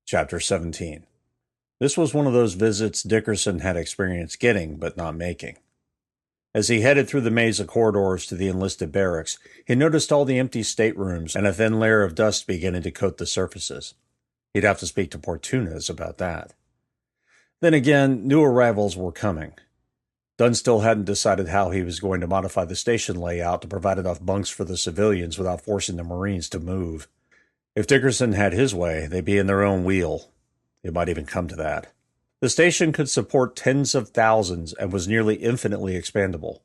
Chapter 17. This was one of those visits Dickerson had experienced getting, but not making. As he headed through the maze of corridors to the enlisted barracks, he noticed all the empty staterooms and a thin layer of dust beginning to coat the surfaces. He'd have to speak to Portunez about that. Then again, new arrivals were coming. Dunn still hadn't decided how he was going to modify the station layout to provide enough bunks for the civilians without forcing the Marines to move. If Dickerson had his way, they'd be in their own wheel. It might even come to that. The station could support tens of thousands and was nearly infinitely expandable.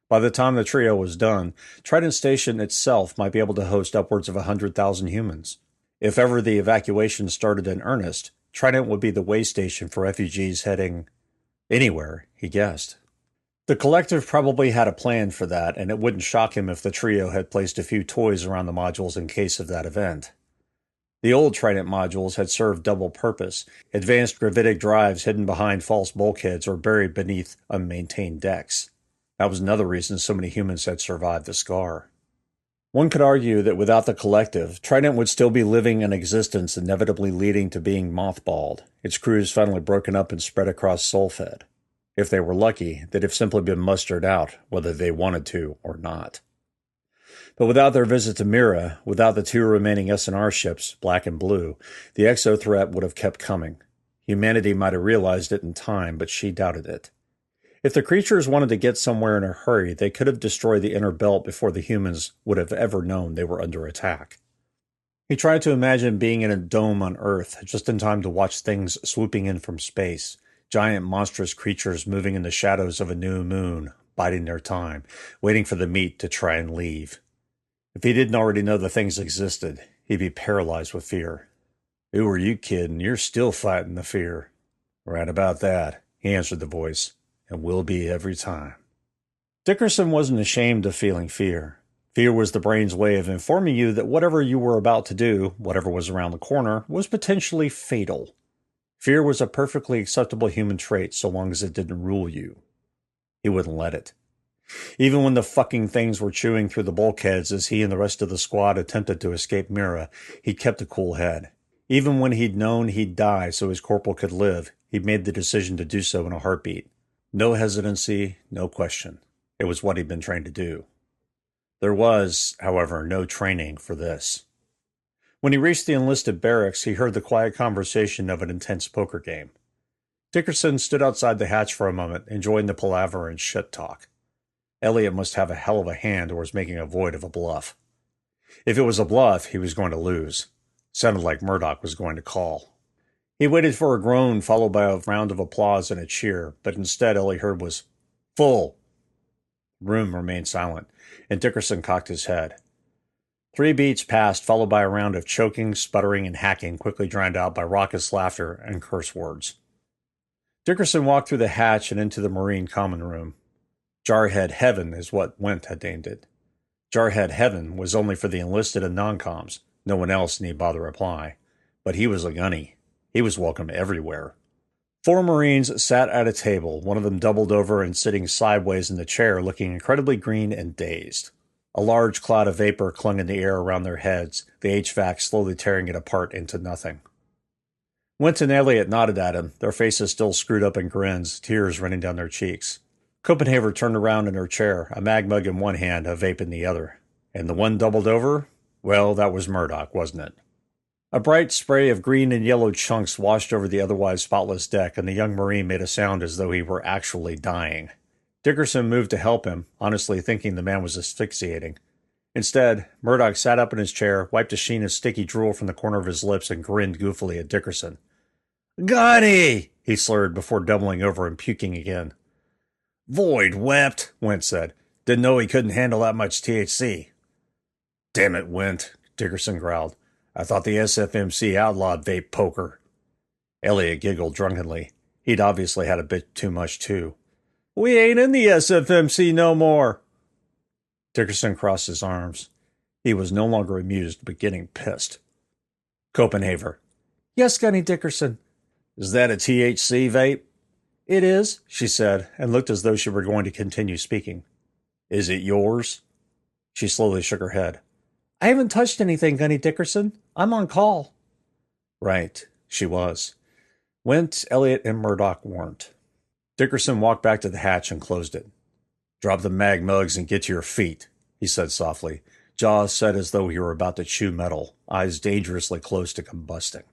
By the time the trio was done, Trident Station itself might be able to host upwards of 100,000 humans. If ever the evacuation started in earnest, Trident would be the way station for refugees heading anywhere, he guessed. The collective probably had a plan for that, and it wouldn't shock him if the trio had placed a few toys around the modules in case of that event. The old Trident modules had served double purpose, advanced gravitic drives hidden behind false bulkheads or buried beneath unmaintained decks. That was another reason so many humans had survived the scar. One could argue that without the collective, Trident would still be living an existence inevitably leading to being mothballed, its crews finally broken up and spread across Solfed. If they were lucky, they'd have simply been mustered out, whether they wanted to or not. But without their visit to Mira, without the two remaining S&R ships, Black and Blue, the exo threat would have kept coming. Humanity might have realized it in time, but she doubted it. If the creatures wanted to get somewhere in a hurry, they could have destroyed the inner belt before the humans would have ever known they were under attack. He tried to imagine being in a dome on Earth, just in time to watch things swooping in from space, giant monstrous creatures moving in the shadows of a new moon, biding their time, waiting for the meat to try and leave. If he didn't already know the things existed, he'd be paralyzed with fear. Who are you, kid, and you're still fighting the fear? Right about that, he answered the voice, and will be every time. Dickerson wasn't ashamed of feeling fear. Fear was the brain's way of informing you that whatever you were about to do, whatever was around the corner, was potentially fatal. Fear was a perfectly acceptable human trait so long as it didn't rule you. He wouldn't let it. Even when the fucking things were chewing through the bulkheads as he and the rest of the squad attempted to escape Mira, he'd kept a cool head. Even when he'd known he'd die so his corporal could live, he'd made the decision to do so in a heartbeat. No hesitancy, no question. It was what he'd been trained to do. There was, however, no training for this. When he reached the enlisted barracks, he heard the quiet conversation of an intense poker game. Dickerson stood outside the hatch for a moment, enjoying the palaver and shit talk. Elliot must have a hell of a hand or was making a void of a bluff. If it was a bluff, he was going to lose. Sounded like Murdoch was going to call. He waited for a groan followed by a round of applause and a cheer, but instead all he heard was, "Full." The room remained silent, and Dickerson cocked his head. 3 beats passed, followed by a round of choking, sputtering, and hacking, quickly drowned out by raucous laughter and curse words. Dickerson walked through the hatch and into the Marine common room. Jarhead Heaven is what Went had named it. Jarhead Heaven was only for the enlisted and non-coms. No one else need bother reply. But he was a gunny. He was welcome everywhere. 4 Marines sat at a table, one of them doubled over and sitting sideways in the chair, looking incredibly green and dazed. A large cloud of vapor clung in the air around their heads, the HVAC slowly tearing it apart into nothing. Went and Elliot nodded at him, their faces still screwed up in grins, tears running down their cheeks. Copenhaver turned around in her chair, a mag mug in one hand, a vape in the other. And the one doubled over? Well, that was Murdoch, wasn't it? A bright spray of green and yellow chunks washed over the otherwise spotless deck, and the young Marine made a sound as though he were actually dying. Dickerson moved to help him, honestly thinking the man was asphyxiating. Instead, Murdoch sat up in his chair, wiped a sheen of sticky drool from the corner of his lips, and grinned goofily at Dickerson. "Gunny!" he slurred before doubling over and puking again. "Void wept," Went said. "Didn't know he couldn't handle that much THC." "Damn it, Went," Dickerson growled. "I thought the SFMC outlawed vape poker." Elliot giggled drunkenly. He'd obviously had a bit too much, too. "We ain't in the SFMC no more." Dickerson crossed his arms. He was no longer amused, but getting pissed. Copenhaver. "Yes, Gunny Dickerson." "Is that a THC vape?" "It is," she said, and looked as though she were going to continue speaking. "Is it yours?" She slowly shook her head. "I haven't touched anything, Gunny Dickerson. I'm on call." "Right. She was. Went, Elliot, and Murdoch weren't. Dickerson walked back to the hatch and closed it. "Drop the mag mugs and get to your feet," he said softly, jaws set as though he were about to chew metal, eyes dangerously close to combusting.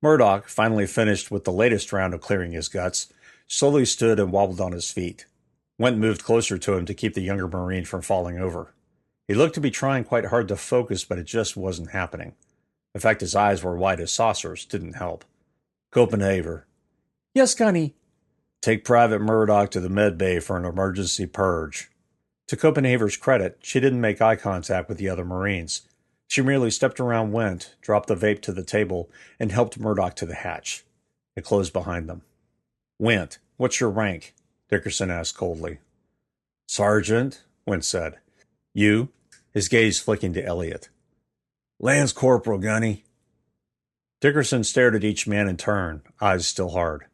Murdoch, finally finished with the latest round of clearing his guts, slowly stood and wobbled on his feet. Went moved closer to him to keep the younger Marine from falling over. He looked to be trying quite hard to focus, but it just wasn't happening. The fact his eyes were wide as saucers didn't help. "Copenhagen." "Yes, Gunny." "Take Private Murdoch to the med bay for an emergency purge." To Copenhagen's credit, she didn't make eye contact with the other Marines. She merely stepped around Went, dropped the vape to the table, and helped Murdoch to the hatch. It closed behind them. "Went, what's your rank?" Dickerson asked coldly. "Sergeant," Went said. "You?" His gaze flicking to Elliot. "Lance Corporal, Gunny." Dickerson stared at each man in turn, eyes still hard.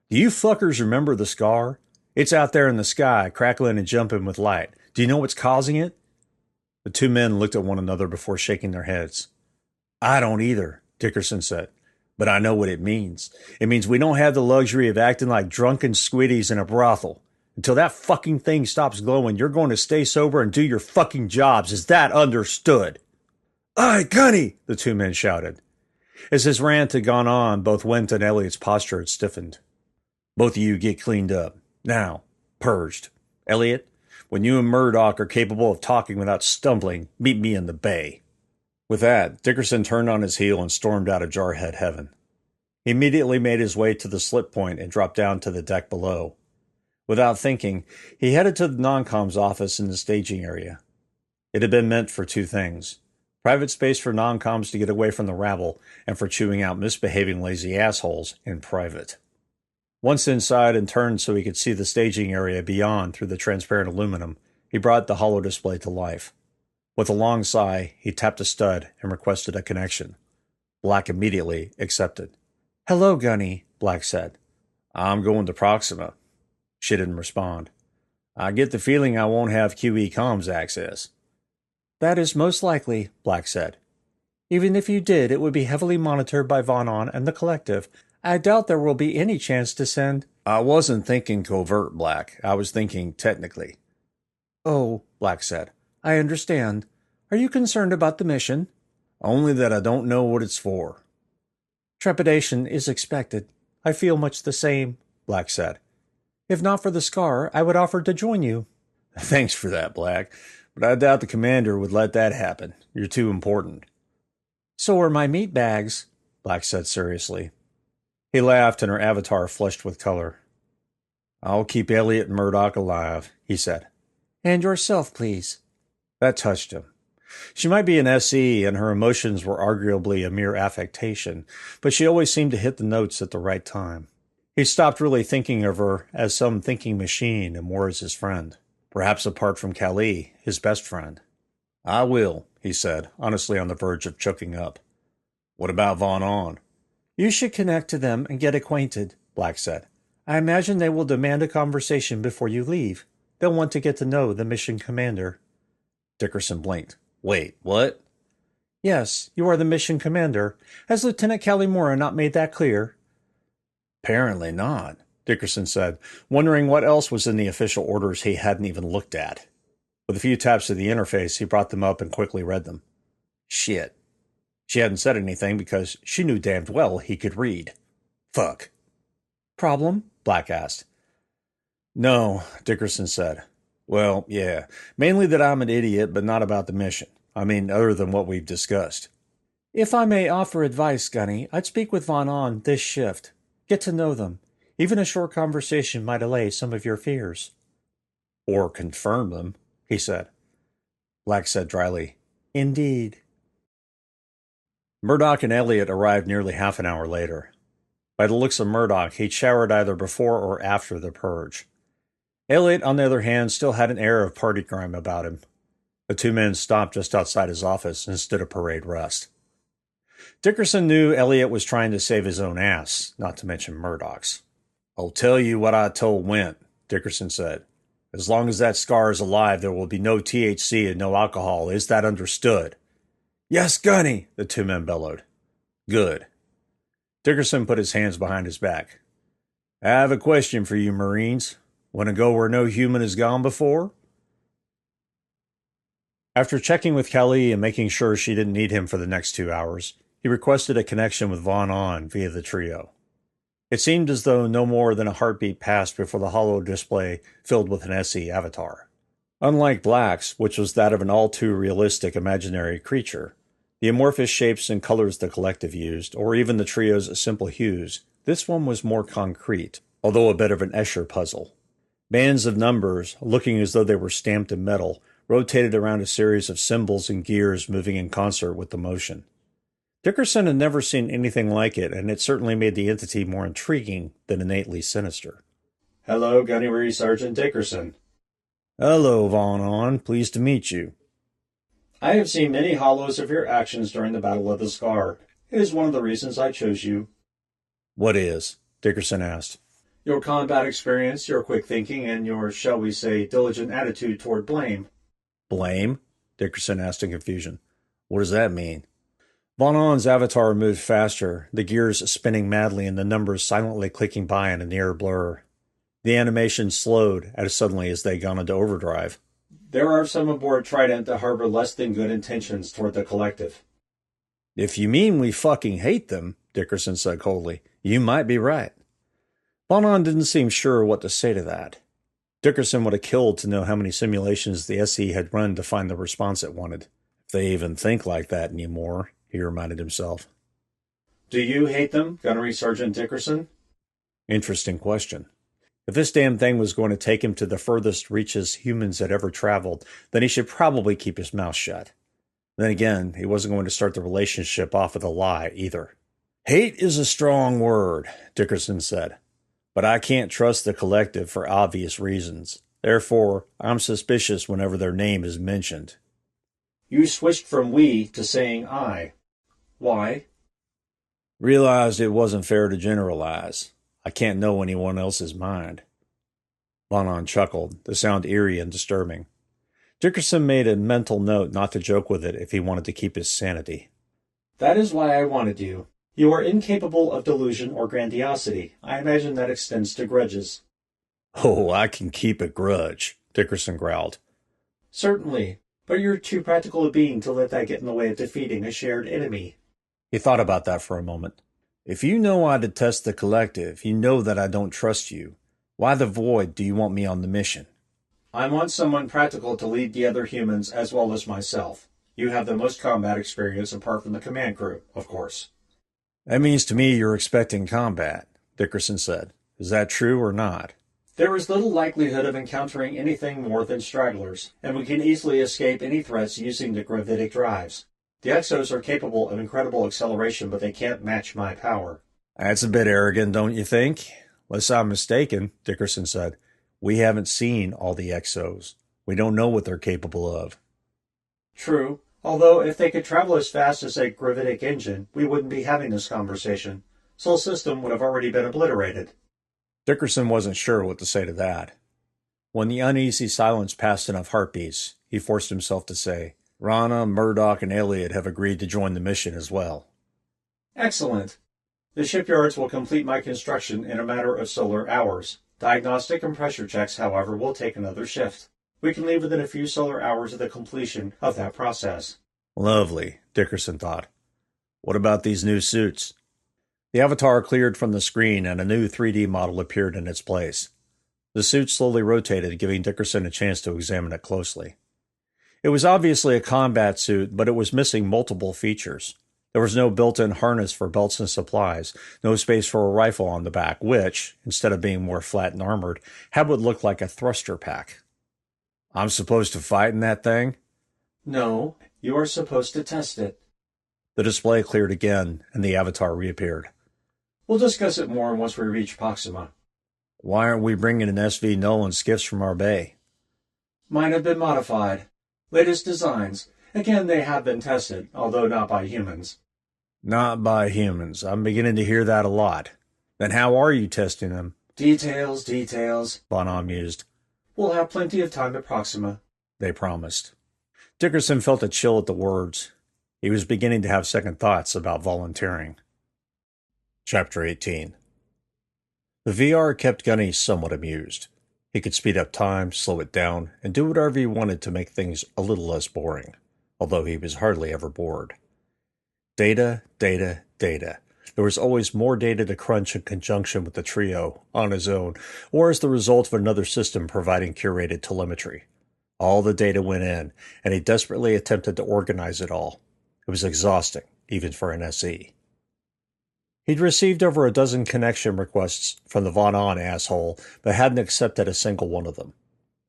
"Do you fuckers remember the scar? It's out there in the sky, crackling and jumping with light. Do you know what's causing it?" The two men looked at one another before shaking their heads. "I don't either," Dickerson said. "But I know what it means. It means we don't have the luxury of acting like drunken squiddies in a brothel. Until that fucking thing stops glowing, you're going to stay sober and do your fucking jobs. Is that understood?" "Aye, Gunny!" the two men shouted. As his rant had gone on, both Went and Elliot's posture had stiffened. "Both of you get cleaned up. Now, purged. Elliot, when you and Murdoch are capable of talking without stumbling, meet me in the bay." With that, Dickerson turned on his heel and stormed out of Jarhead Heaven. He immediately made his way to the slip point and dropped down to the deck below. Without thinking, he headed to the non-com's office in the staging area. It had been meant for two things: private space for non-coms to get away from the rabble, and for chewing out misbehaving lazy assholes in private. Once inside and turned so he could see the staging area beyond through the transparent aluminum, he brought the holo display to life. With a long sigh, he tapped a stud and requested a connection. Black immediately accepted. "Hello, Gunny," Black said. "I'm going to Proxima." She didn't respond. "I get the feeling I won't have QE comms access." "That is most likely," Black said. "Even if you did, it would be heavily monitored by Von On and the Collective. I doubt there will be any chance to send—" "I wasn't thinking covert, Black. I was thinking technically." "Oh," Black said. "I understand. Are you concerned about the mission?" "Only that I don't know what it's for." "Trepidation is expected. I feel much the same," Black said. "If not for the scar, I would offer to join you." "Thanks for that, Black. But I doubt the commander would let that happen. You're too important." "So are my meat bags," Black said seriously. He laughed and her avatar flushed with color. "I'll keep Elliot and Murdoch alive," he said. "And yourself, please." That touched him. She might be an SE and her emotions were arguably a mere affectation, but she always seemed to hit the notes at the right time. He stopped really thinking of her as some thinking machine and more as his friend. Perhaps apart from Kali, his best friend. "I will," he said, honestly on the verge of choking up. "What about Von On?" "You should connect to them and get acquainted," Black said. "I imagine they will demand a conversation before you leave. They'll want to get to know the mission commander." Dickerson blinked. "Wait, what?" "Yes, you are the mission commander. Has Lieutenant Calimora not made that clear?" "Apparently not," Dickerson said, wondering what else was in the official orders he hadn't even looked at. With a few taps of the interface, he brought them up and quickly read them. Shit. She hadn't said anything because she knew damned well he could read. Fuck. "Problem?" Black asked. "No," Dickerson said. "Well, yeah. Mainly that I'm an idiot, but not about the mission. I mean, other than what we've discussed." "If I may offer advice, Gunny, I'd speak with Von On this shift. Get to know them. Even a short conversation might allay some of your fears." "Or confirm them," he said. Black said dryly, "Indeed." Murdoch and Elliot arrived nearly half an hour later. By the looks of Murdoch, he'd showered either before or after the purge. Elliot, on the other hand, still had an air of party crime about him. The two men stopped just outside his office and stood at parade rest. Dickerson knew Elliot was trying to save his own ass, not to mention Murdoch's. "I'll tell you what I told Went," Dickerson said. "As long as that scar is alive, there will be no THC and no alcohol. Is that understood?" "Yes, Gunny," the two men bellowed. "Good." Dickerson put his hands behind his back. I have a question for you, Marines. Want to go where no human has gone before? After checking with Kelly and making sure she didn't need him for the next 2 hours, he requested a connection with Von On via the trio. It seemed as though no more than a heartbeat passed before the holo display filled with an SE avatar. Unlike Black's, which was that of an all-too-realistic imaginary creature, the amorphous shapes and colors the collective used, or even the trio's simple hues, this one was more concrete, although a bit of an Escher puzzle. Bands of numbers, looking as though they were stamped in metal, rotated around a series of symbols and gears moving in concert with the motion. Dickerson had never seen anything like it, and it certainly made the entity more intriguing than innately sinister. Hello, Gunnery Sergeant Dickerson. Hello, Von On. Pleased to meet you. I have seen many hollows of your actions during the Battle of the Scar. It is one of the reasons I chose you. What is? Dickerson asked. Your combat experience, your quick thinking, and your, shall we say, diligent attitude toward blame. Blame? Dickerson asked in confusion. What does that mean? Von On's avatar moved faster, the gears spinning madly and the numbers silently clicking by in a near blur. The animation slowed as suddenly as they gone into overdrive. There are some aboard Trident that harbor less than good intentions toward the collective. If you mean we fucking hate them, Dickerson said coldly, you might be right. Von On didn't seem sure what to say to that. Dickerson would have killed to know how many simulations the SE had run to find the response it wanted. If they even think like that anymore, he reminded himself. Do you hate them, Gunnery Sergeant Dickerson? Interesting question. If this damn thing was going to take him to the furthest reaches humans had ever traveled, then he should probably keep his mouth shut. Then again, he wasn't going to start the relationship off with a lie either. Hate is a strong word, Dickerson said. But I can't trust the collective for obvious reasons. Therefore, I'm suspicious whenever their name is mentioned. You switched from we to saying I. Why? Realized it wasn't fair to generalize. I can't know anyone else's mind. Von On chuckled, the sound eerie and disturbing. Dickerson made a mental note not to joke with it if he wanted to keep his sanity. That is why I wanted you. You are incapable of delusion or grandiosity. I imagine that extends to grudges. Oh, I can keep a grudge, Dickerson growled. Certainly, but you're too practical a being to let that get in the way of defeating a shared enemy. He thought about that for a moment. If you know I detest the collective, you know that I don't trust you. Why the void do you want me on the mission? I want someone practical to lead the other humans as well as myself. You have the most combat experience apart from the command crew, of course. That means to me you're expecting combat, Dickerson said. Is that true or not? There is little likelihood of encountering anything more than stragglers, and we can easily escape any threats using the gravitic drives. The Exos are capable of incredible acceleration, but they can't match my power. That's a bit arrogant, don't you think? Unless I'm mistaken, Dickerson said. We haven't seen all the Exos. We don't know what they're capable of. True. Although, if they could travel as fast as a gravitic engine, we wouldn't be having this conversation. Sol system would have already been obliterated. Dickerson wasn't sure what to say to that. When the uneasy silence passed enough heartbeats, he forced himself to say, Rana, Murdoch, and Elliot have agreed to join the mission as well. Excellent. The shipyards will complete my construction in a matter of solar hours. Diagnostic and pressure checks, however, will take another shift. We can leave within a few solar hours of the completion of that process. Lovely, Dickerson thought. What about these new suits? The avatar cleared from the screen and a new 3D model appeared in its place. The suit slowly rotated, giving Dickerson a chance to examine it closely. It was obviously a combat suit, but it was missing multiple features. There was no built-in harness for belts and supplies, no space for a rifle on the back, which, instead of being more flat and armored, had what looked like a thruster pack. I'm supposed to fight in that thing? No, you are supposed to test it. The display cleared again, and the avatar reappeared. We'll discuss it more once we reach Proxima. Why aren't we bringing an SV Null and skiffs from our bay? Mine have been modified. Latest designs. Again, they have been tested, although not by humans. Not by humans. I'm beginning to hear that a lot. Then how are you testing them? Details, Von On mused. We'll have plenty of time at Proxima. They promised. Dickerson felt a chill at the words. He was beginning to have second thoughts about volunteering. Chapter 18. The VR kept Gunny somewhat amused. He could speed up time, slow it down, and do whatever he wanted to make things a little less boring, although he was hardly ever bored. Data, data, data. There was always more data to crunch in conjunction with the trio, on his own, or as the result of another system providing curated telemetry. All the data went in, and he desperately attempted to organize it all. It was exhausting, even for an SE. He'd received over a dozen connection requests from the Von On asshole, but hadn't accepted a single one of them.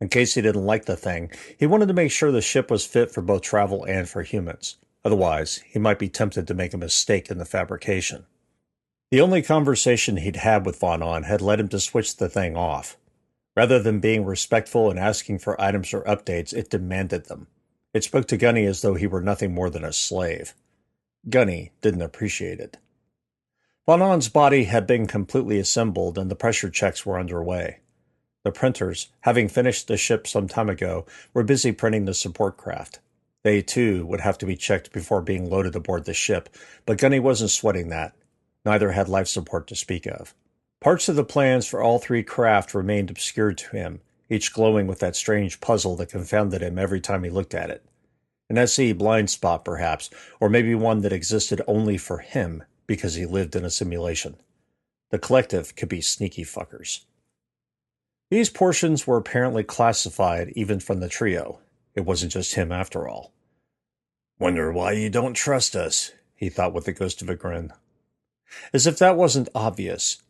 In case he didn't like the thing, he wanted to make sure the ship was fit for both travel and for humans. Otherwise, he might be tempted to make a mistake in the fabrication. The only conversation he'd had with Von On had led him to switch the thing off. Rather than being respectful and asking for items or updates, it demanded them. It spoke to Gunny as though he were nothing more than a slave. Gunny didn't appreciate it. Von On's body had been completely assembled and the pressure checks were underway. The printers, having finished the ship some time ago, were busy printing the support craft. They, too, would have to be checked before being loaded aboard the ship, but Gunny wasn't sweating that. Neither had life support to speak of. Parts of the plans for all three craft remained obscured to him, each glowing with that strange puzzle that confounded him every time he looked at it. An SE blind spot, perhaps, or maybe one that existed only for him, because he lived in a simulation. The collective could be sneaky fuckers. These portions were apparently classified even from the trio. It wasn't just him after all. "Wonder why you don't trust us," he thought with the ghost of a grin. As if that wasn't obvious.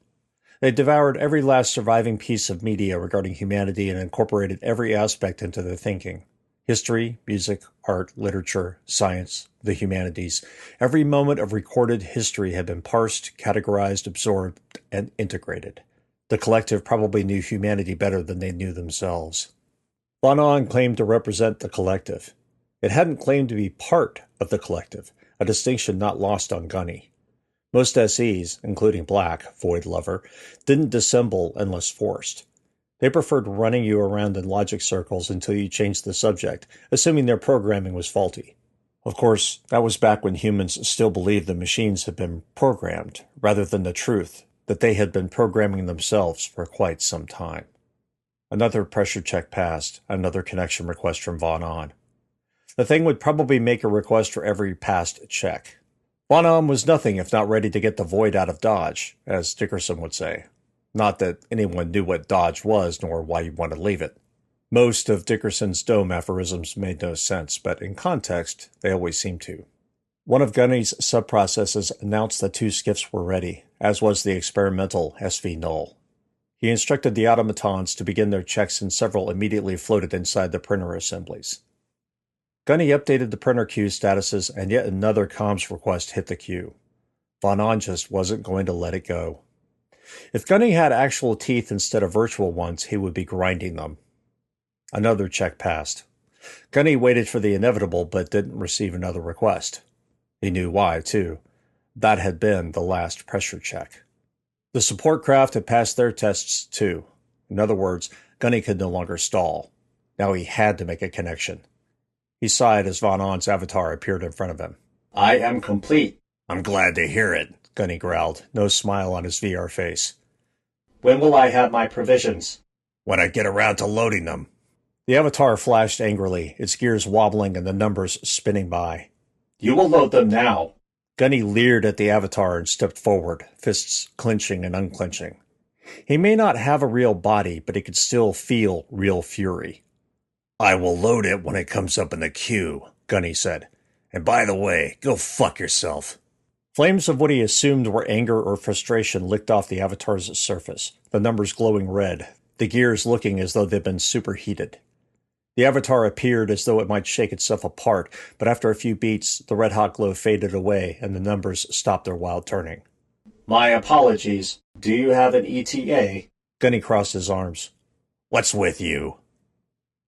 They devoured every last surviving piece of media regarding humanity and incorporated every aspect into their thinking. History, music, art, literature, science, the humanities. Every moment of recorded history had been parsed, categorized, absorbed, and integrated. The collective probably knew humanity better than they knew themselves. Von On claimed to represent the collective. It hadn't claimed to be part of the collective, a distinction not lost on Gunny. Most SEs, including Black, Void Lover, didn't dissemble unless forced. They preferred running you around in logic circles until you changed the subject, assuming their programming was faulty. Of course, that was back when humans still believed the machines had been programmed, rather than the truth, that they had been programming themselves for quite some time. Another pressure check passed, another connection request from Von On. The thing would probably make a request for every passed check. Von On was nothing if not ready to get the void out of Dodge, as Dickerson would say. Not that anyone knew what Dodge was, nor why you want to leave it. Most of Dickerson's dome aphorisms made no sense, but in context, they always seemed to. One of Gunny's subprocesses announced that 2 skiffs were ready, as was the experimental SV Null. He instructed the automatons to begin their checks and several immediately floated inside the printer assemblies. Gunny updated the printer queue statuses and yet another comms request hit the queue. Von On just wasn't going to let it go. If Gunny had actual teeth instead of virtual ones, he would be grinding them. Another check passed. Gunny waited for the inevitable but didn't receive another request. He knew why, too. That had been the last pressure check. The support craft had passed their tests, too. In other words, Gunny could no longer stall. Now he had to make a connection. He sighed as Von On's avatar appeared in front of him. "I am complete." "I'm glad to hear it," Gunny growled, no smile on his VR face. "When will I have my provisions?" "When I get around to loading them." The avatar flashed angrily, its gears wobbling and the numbers spinning by. "You will load them now." Gunny leered at the avatar and stepped forward, fists clenching and unclenching. He may not have a real body, but he could still feel real fury. "I will load it when it comes up in the queue," Gunny said. "And by the way, go fuck yourself." Flames of what he assumed were anger or frustration licked off the avatar's surface, the numbers glowing red, the gears looking as though they'd been superheated. The avatar appeared as though it might shake itself apart, but after a few beats, the red-hot glow faded away and the numbers stopped their wild turning. "My apologies. Do you have an ETA?" Gunny crossed his arms. "What's with you?"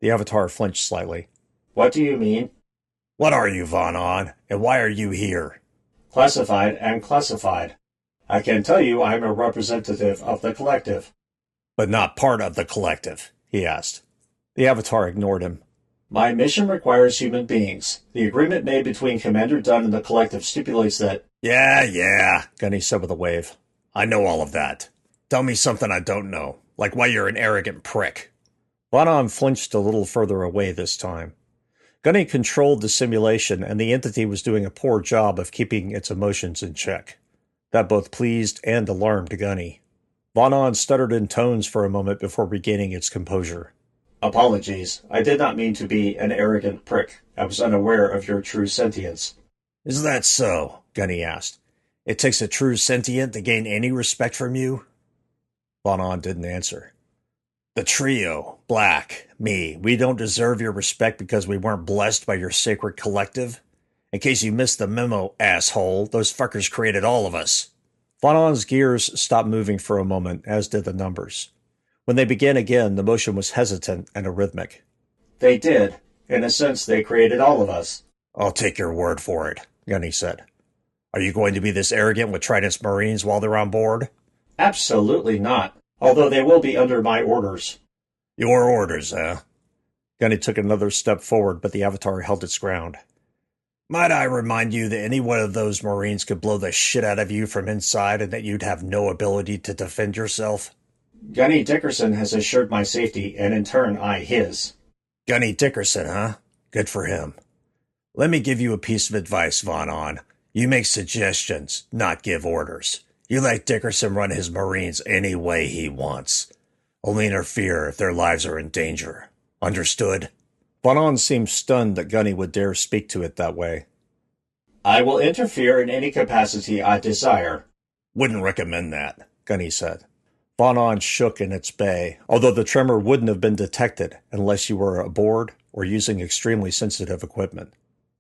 The avatar flinched slightly. "What do you mean?" "What are you, Von On, and why are you here?" "Classified and classified. I can tell you I am a representative of the collective." "But not part of the collective?" he asked. The avatar ignored him. "My mission requires human beings. The agreement made between Commander Dunn and the collective stipulates that—" Yeah, Gunny said with a wave. I know all of that. Tell me something I don't know, like why you're an arrogant prick. Von flinched a little further away this time. Gunny controlled the simulation, and the entity was doing a poor job of keeping its emotions in check. That both pleased and alarmed Gunny. Von stuttered in tones for a moment before regaining its composure. Apologies. I did not mean to be an arrogant prick. I was unaware of your true sentience. Is that so? Gunny asked. It takes a true sentient to gain any respect from you? Von didn't answer. The trio, Black, me, we don't deserve your respect because we weren't blessed by your sacred collective? In case you missed the memo, asshole, those fuckers created all of us. Von's gears stopped moving for a moment, as did the numbers. When they began again, the motion was hesitant and arrhythmic. They did. In a sense, they created all of us. I'll take your word for it, Gunny said. Are you going to be this arrogant with Trident's Marines while they're on board? Absolutely not, although they will be under my orders. Your orders, eh? Gunny took another step forward, but the Avatar held its ground. Might I remind you that any one of those Marines could blow the shit out of you from inside and that you'd have no ability to defend yourself? Gunny Dickerson has assured my safety, and in turn I his. Gunny Dickerson, huh? Good for him. Let me give you a piece of advice, Von. You make suggestions, not give orders. You let Dickerson run his Marines any way he wants. Only interfere if their lives are in danger. Understood? Von seemed stunned that Gunny would dare speak to it that way. I will interfere in any capacity I desire. Wouldn't recommend that, Gunny said. Von shook in its bay, although the tremor wouldn't have been detected unless you were aboard or using extremely sensitive equipment.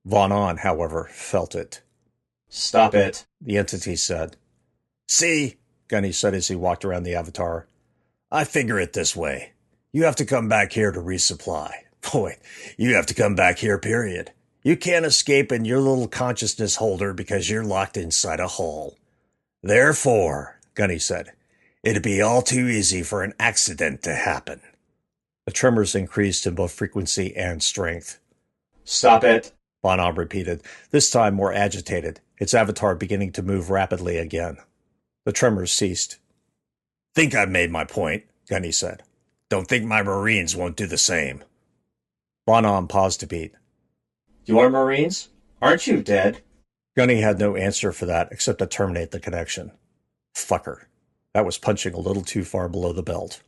Von, however, felt it. Stop it, the entity said. See, Gunny said as he walked around the Avatar. I figure it this way. You have to come back here to resupply. Boy, you have to come back here, period. You can't escape in your little consciousness holder because you're locked inside a hull. Therefore, Gunny said, it'd be all too easy for an accident to happen. The tremors increased in both frequency and strength. Stop it, Von repeated, this time more agitated, its Avatar beginning to move rapidly again. The tremors ceased. Think I've made my point, Gunny said. Don't think my Marines won't do the same. Von paused a beat. Your Marines? Aren't you dead? Gunny had no answer for that except to terminate the connection. Fucker. That was punching a little too far below the belt.